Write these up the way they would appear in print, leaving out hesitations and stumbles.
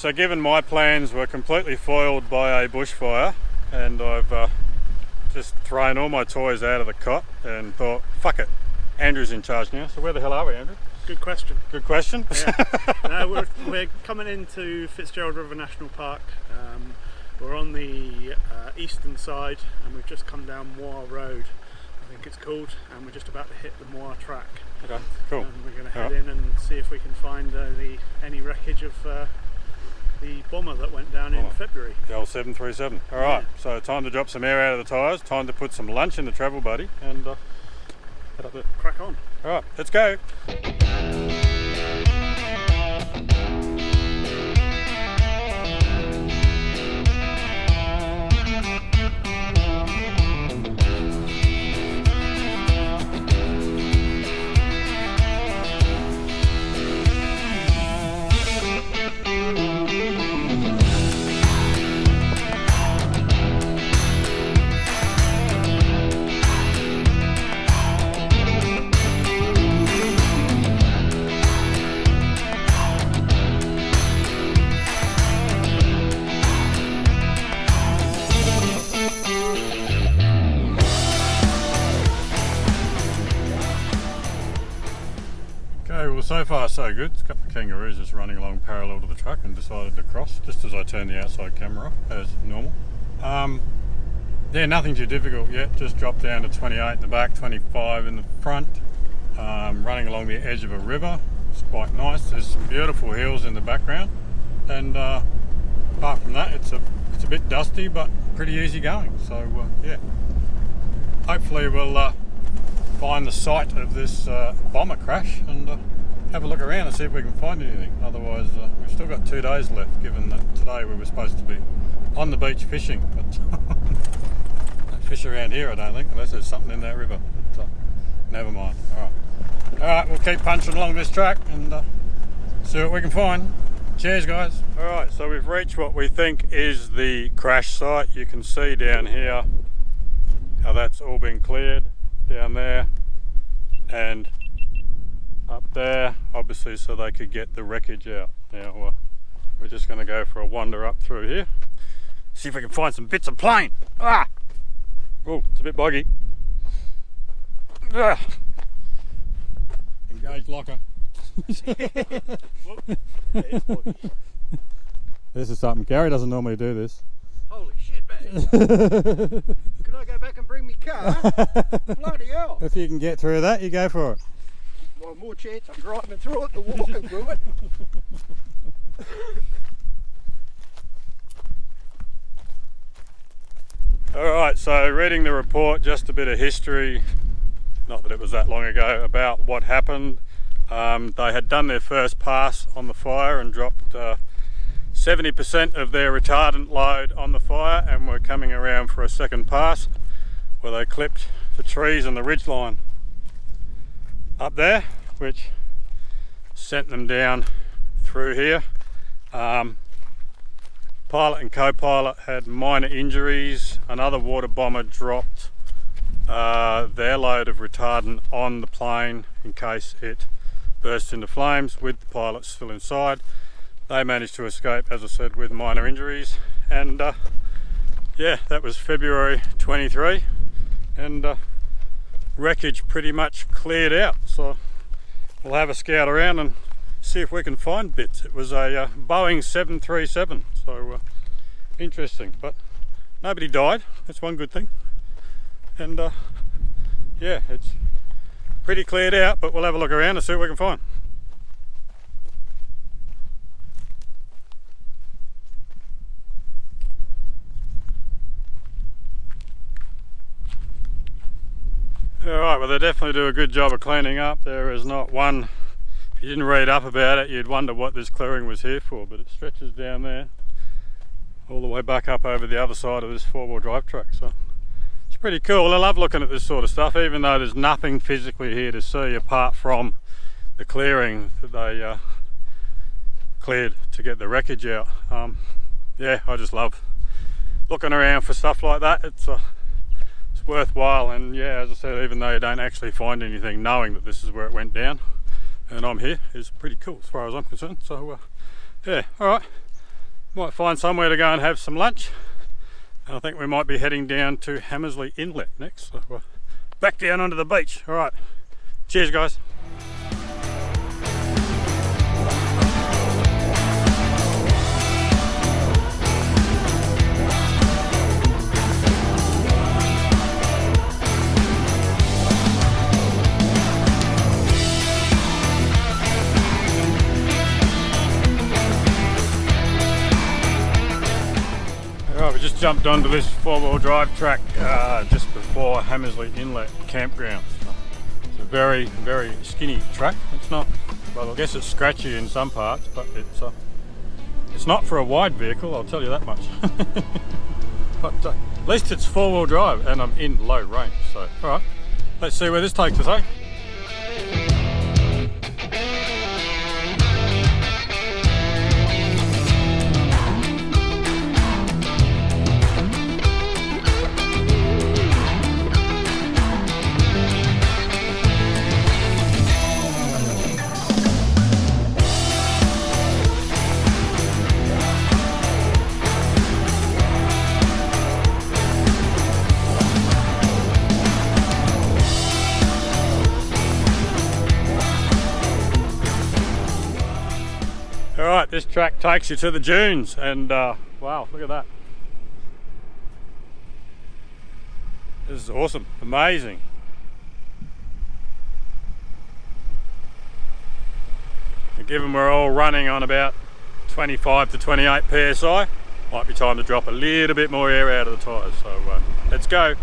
so given my plans were completely foiled by a bushfire, and I've just thrown all my toys out of the cot and thought, fuck it, Andrew's in charge now. So where the hell are we, Andrew? Good question. Good question. Yeah. No, we're coming into Fitzgerald River National Park. We're on the eastern side, and we've just come down Moir Road, I think it's called, and we're just about to hit the Moir track. Okay, cool. And we're going to head in and see if we can find any wreckage of the bomber that went down in February. The old 737. All right, so time to drop some air out of the tyres, time to put some lunch in the travel buddy, and head up there. Crack on. All right, let's go. Well, so far so good. A couple of kangaroos just running along parallel to the truck and decided to cross just as I turned the outside camera off as normal. Yeah, nothing too difficult yet. Just dropped down to 28 in the back, 25 in the front. Running along the edge of a river. It's quite nice. There's some beautiful hills in the background, and apart from that, it's a bit dusty but pretty easy going. So yeah, hopefully we'll find the site of this bomber crash and have a look around and see if we can find anything. Otherwise, we've still got 2 days left, given that today we were supposed to be on the beach fishing. But don't fish around here, I don't think, unless there's something in that river. But never mind. All right, we'll keep punching along this track and see what we can find. Cheers, guys. All right, so we've reached what we think is the crash site. You can see down here how that's all been cleared. Down there and up there, obviously, so they could get the wreckage out. Now we're just going to go for a wander up through here, see if we can find some bits of plane. Oh, it's a bit boggy. Engage locker. This is something. Gary doesn't normally do this. Holy shit, man. Can I go back and bring me car? Bloody hell. If you can get through that, you go for it. Well, more chance I'm driving through it than walking through it. Alright, so reading the report, just a bit of history, not that it was that long ago, about what happened. They had done their first pass on the fire and dropped 70% of their retardant load on the fire, and were coming around for a second pass where they clipped the trees and the ridgeline up there, which sent them down through here. Pilot and co-pilot had minor injuries. Another water bomber dropped their load of retardant on the plane in case it burst into flames, with the pilot still inside. They managed to escape, as I said, with minor injuries. And yeah, that was February 23, and wreckage pretty much cleared out. So we'll have a scout around and see if we can find bits. It was a Boeing 737, so interesting, but nobody died. That's one good thing. And yeah, it's pretty cleared out, but we'll have a look around and see what we can find. Alright, well, they definitely do a good job of cleaning up. There is not one, if you didn't read up about it, you'd wonder what this clearing was here for, but it stretches down there all the way back up over the other side of this four-wheel drive truck. So it's pretty cool. I love looking at this sort of stuff, even though there's nothing physically here to see apart from the clearing that they cleared to get the wreckage out. Yeah, I just love looking around for stuff like that. It's worthwhile, and yeah, as I said, even though you don't actually find anything, knowing that this is where it went down and I'm here is pretty cool as far as I'm concerned. So yeah, all right, Might find somewhere to go and have some lunch. And I think we might be heading down to Hamersley Inlet next. So we're back down onto the beach. All right. Cheers, guys. We just jumped onto this four-wheel drive track just before Hamersley Inlet campground. It's a very, very skinny track. It's not, well, I guess it's scratchy in some parts, but it's not for a wide vehicle, I'll tell you that much. But at least it's four-wheel drive and I'm in low range. So, all right, let's see where this takes us, eh? Alright, this track takes you to the dunes and wow, look at that. This is awesome, amazing. And given we're all running on about 25 to 28 psi, might be time to drop a little bit more air out of the tyres, so let's go.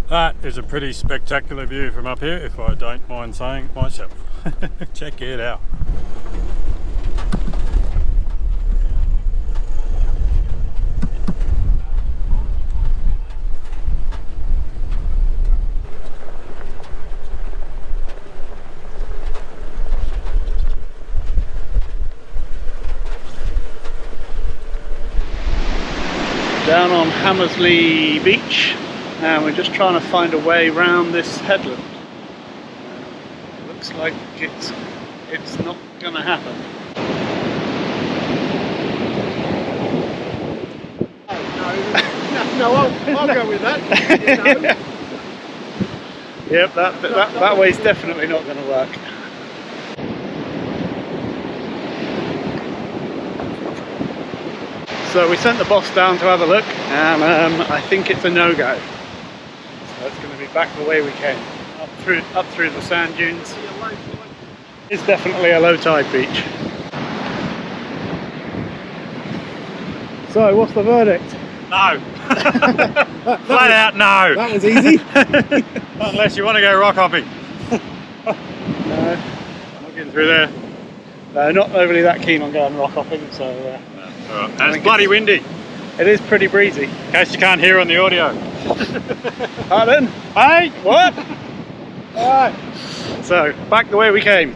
That is a pretty spectacular view from up here, if I don't mind saying it myself. Check it out. Down on Hamersley Beach, and we're just trying to find a way round this headland. Looks like it's not going to happen. No, I'll go with that. You know. Yep, that way's definitely not going to work. So we sent the boss down to have a look, and I think it's a no-go. So it's going to be back the way we came, up through the sand dunes. It's definitely a low tide beach. So what's the verdict? No. Flat out no. That was easy. Unless you want to go rock hopping. No, I'm not getting through there. Not overly that keen on going rock hopping, so... Alright. And it's bloody windy. It is pretty breezy. In case you can't hear on the audio. Pardon? Hey, what? Alright. So, back the way we came.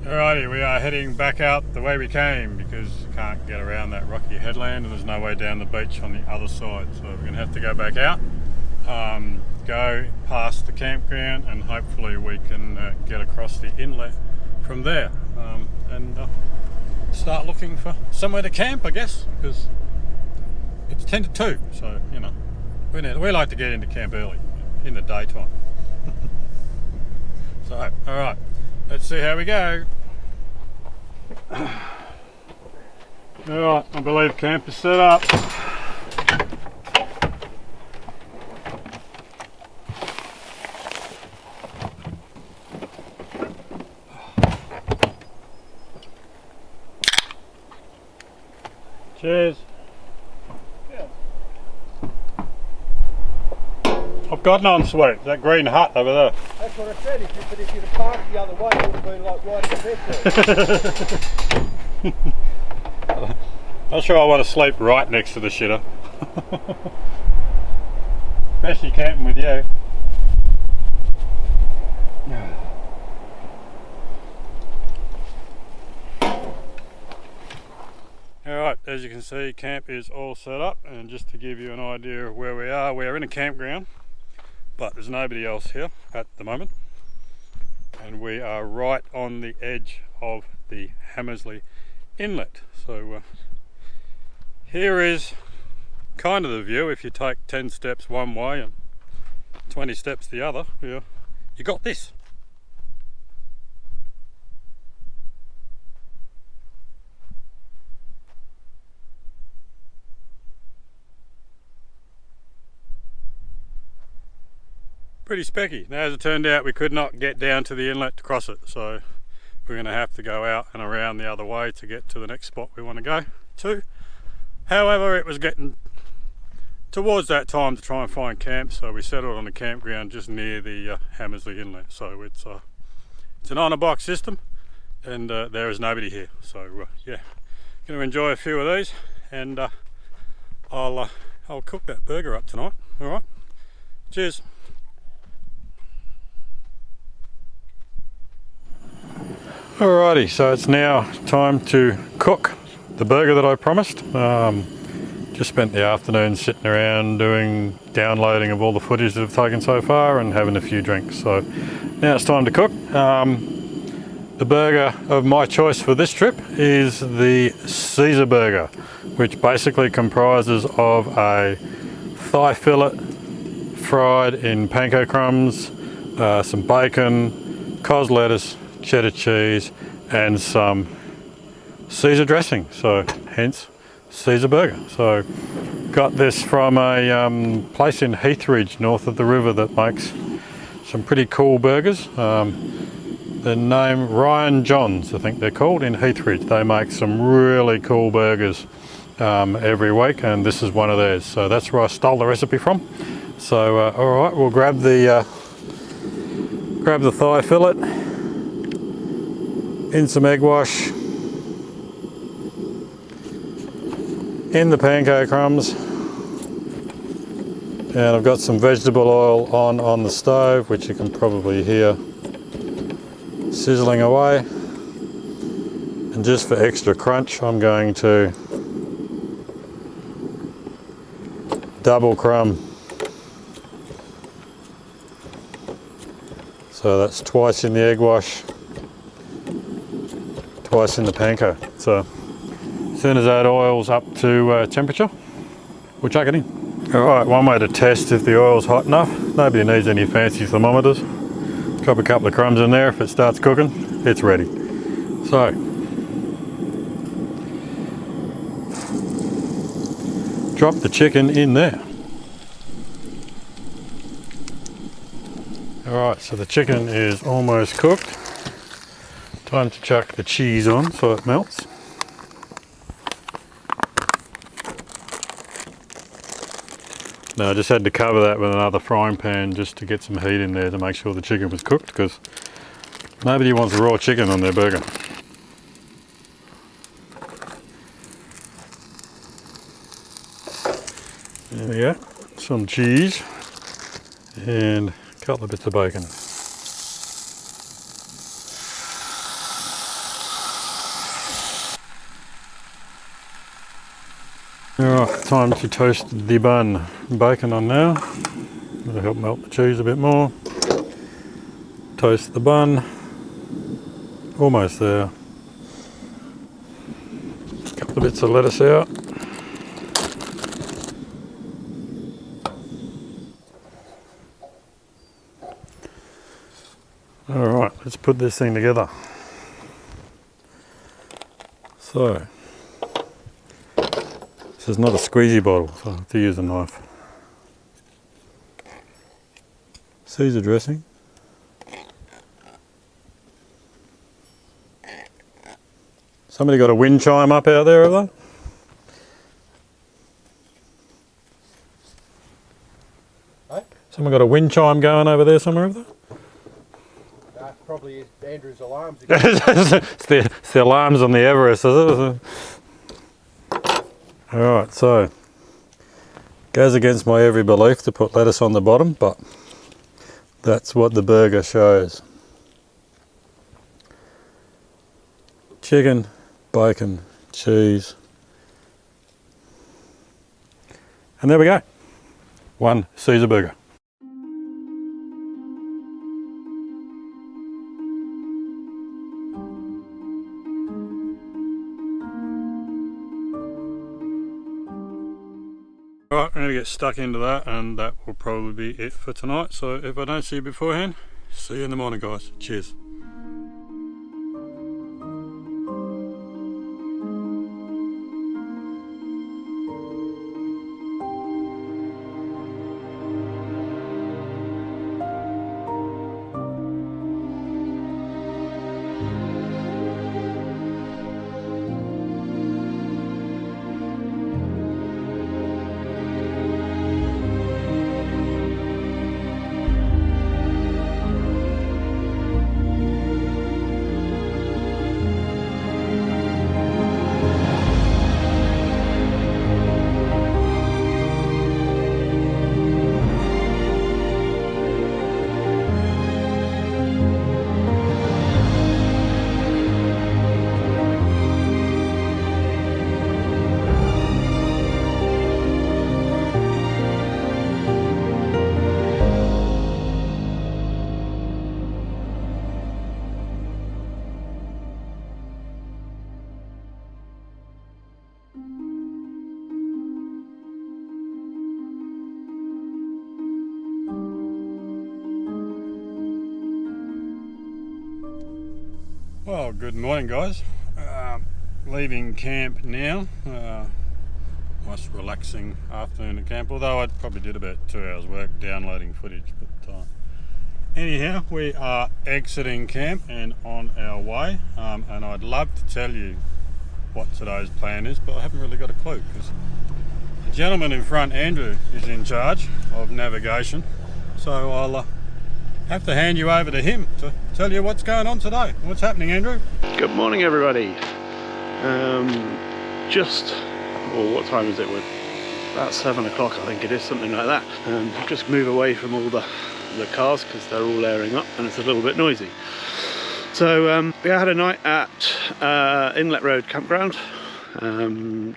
Alrighty, we are heading back out the way we came because you can't get around that rocky headland and there's no way down the beach on the other side. So we're going to have to go back out, go past the campground, and hopefully we can get across the inlet from there and start looking for somewhere to camp, I guess, because it's 10 to 2, so you know, we like to get into camp early in the daytime. So, alright, let's see how we go. Alright, I believe camp is set up. Cheers. Yeah. I've got none, sweet. That green hut over there. That's what I said. If you'd have parked the other way, it would have been like right in the bed there. Not sure I want to sleep right next to the shitter. Especially camping with you. Alright, as you can see, camp is all set up, and just to give you an idea of where we are in a campground, but there's nobody else here at the moment, and we are right on the edge of the Hamersley Inlet. So here is kind of the view. If you take 10 steps one way and 20 steps the other, you got this. Pretty specky. Now, as it turned out, we could not get down to the inlet to cross it, so we're going to have to go out and around the other way to get to the next spot we want to go to. However, it was getting towards that time to try and find camp, so we settled on a campground just near the Hamersley Inlet. So it's an on-a-box system, and there is nobody here. So yeah, going to enjoy a few of these, and I'll cook that burger up tonight. All right, cheers. Alrighty, so it's now time to cook the burger that I promised. Just spent the afternoon sitting around doing downloading of all the footage that I've taken so far and having a few drinks. So now it's time to cook. The burger of my choice for this trip is the Caesar burger, which basically comprises of a thigh fillet fried in panko crumbs, some bacon, cos lettuce, cheddar cheese, and some Caesar dressing, so hence Caesar burger. So got this from a place in Heathridge north of the river that makes some pretty cool burgers. The name Ryan Johns, I think they're called, in Heathridge. They make some really cool burgers. every week, and this is one of theirs. So that's where I stole the recipe from. So all right, we'll grab the thigh fillet in some egg wash, in the panko crumbs, and I've got some vegetable oil on the stove, which you can probably hear sizzling away. And just for extra crunch, I'm going to double crumb. So that's twice in the egg wash, twice in the panko. So as soon as that oil's up to temperature, we'll chuck it in. All right, one way to test if the oil's hot enough, nobody needs any fancy thermometers. Drop a couple of crumbs in there. If it starts cooking, it's ready. So drop the chicken in there. Alright, so the chicken is almost cooked. Time to chuck the cheese on so it melts. Now I just had to cover that with another frying pan just to get some heat in there to make sure the chicken was cooked, because nobody wants raw chicken on their burger. There we go, some cheese and a couple of bits of bacon. Alright, time to toast the bun. Bacon on now. That'll help melt the cheese a bit more. Toast the bun. Almost there. A couple of bits of lettuce out. Alright, let's put this thing together. So, this is not a squeezy bottle, so I have to use a knife. Caesar dressing. Somebody got a wind chime up out there, have they? Hey? Someone got a wind chime going over there somewhere, have they? That probably is Andrew's alarms again. it's the alarms on the Everest, is it? Alright, so goes against my every belief to put lettuce on the bottom, but that's what the burger shows. Chicken, bacon, cheese, and there we go. One Caesar burger. Alright, I'm going to get stuck into that, and that will probably be it for tonight. So if I don't see you beforehand, see you in the morning, guys. Cheers. Well, good morning, guys. Leaving camp now. Nice relaxing afternoon at camp, although I probably did about 2 hours work downloading footage. But anyhow, we are exiting camp and on our way, and I'd love to tell you what today's plan is, but I haven't really got a clue because the gentleman in front, Andrew, is in charge of navigation, so I'll have to hand you over to him to tell you what's going on today. What's happening, Andrew? Good morning, everybody. What time is it? We're about 7 o'clock, I think it is, something like that. Just move away from all the cars because they're all airing up and it's a little bit noisy. So we had a night at Inlet Road Campground,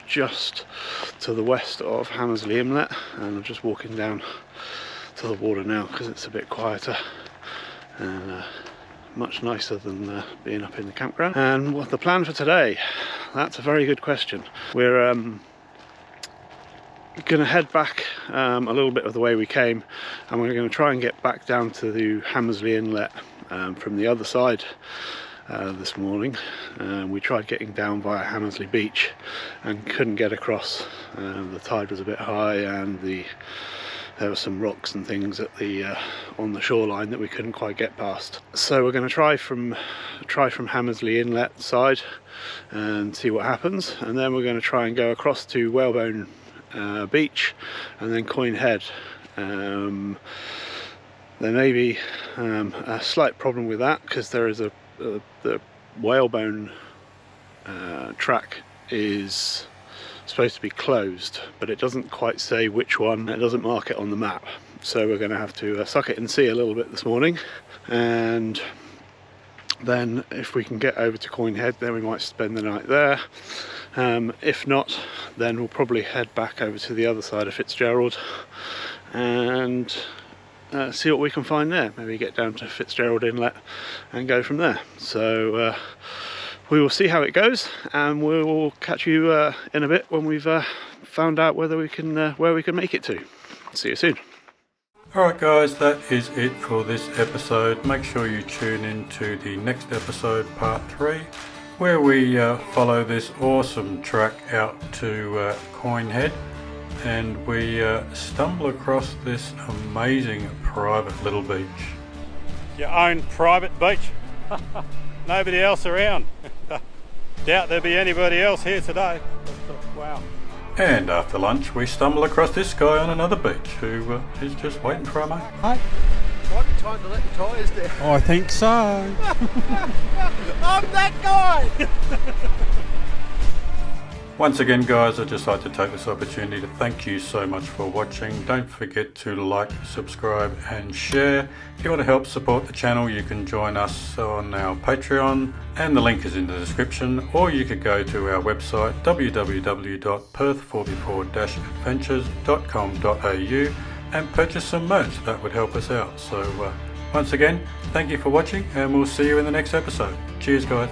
just to the west of Hamersley Inlet, and I'm just walking down to the water now because it's a bit quieter and much nicer than being up in the campground. And what the plan for today? That's a very good question. We're going to head back a little bit of the way we came, and we're going to try and get back down to the Hamersley Inlet from the other side this morning. We tried getting down via Hamersley Beach and couldn't get across. The tide was a bit high and there were some rocks and things at the on the shoreline that we couldn't quite get past. So we're going to try from Hamersley Inlet side and see what happens, and then we're going to try and go across to Whalebone Beach and then Coin Head. There may be a slight problem with that because there is the Whalebone track is supposed to be closed, but it doesn't quite say which one. It doesn't mark it on the map, so we're going to have to suck it and see a little bit this morning, and then if we can get over to Coin Head, then we might spend the night there. If not, then we'll probably head back over to the other side of Fitzgerald and see what we can find there. Maybe get down to Fitzgerald Inlet and go from there. So we will see how it goes, and we'll catch you in a bit when we've found out whether we can where we can make it to. See you soon. Alright guys, that is it for this episode. Make sure you tune in to the next episode, part 3, where we follow this awesome track out to Coin Head, and we stumble across this amazing private little beach. Your own private beach. Nobody else around. Doubt there'll be anybody else here today. Wow. And after lunch we stumble across this guy on another beach who is just waiting for our mate. Hi. Might be time to let the tyres down. I think so. I'm that guy! Once again guys, I'd just like to take this opportunity to thank you so much for watching. Don't forget to like, subscribe and share. If you want to help support the channel, you can join us on our Patreon, and the link is in the description, or you could go to our website www.perth44-adventures.com.au and purchase some merch. That would help us out. So once again, thank you for watching, and we'll see you in the next episode. Cheers guys.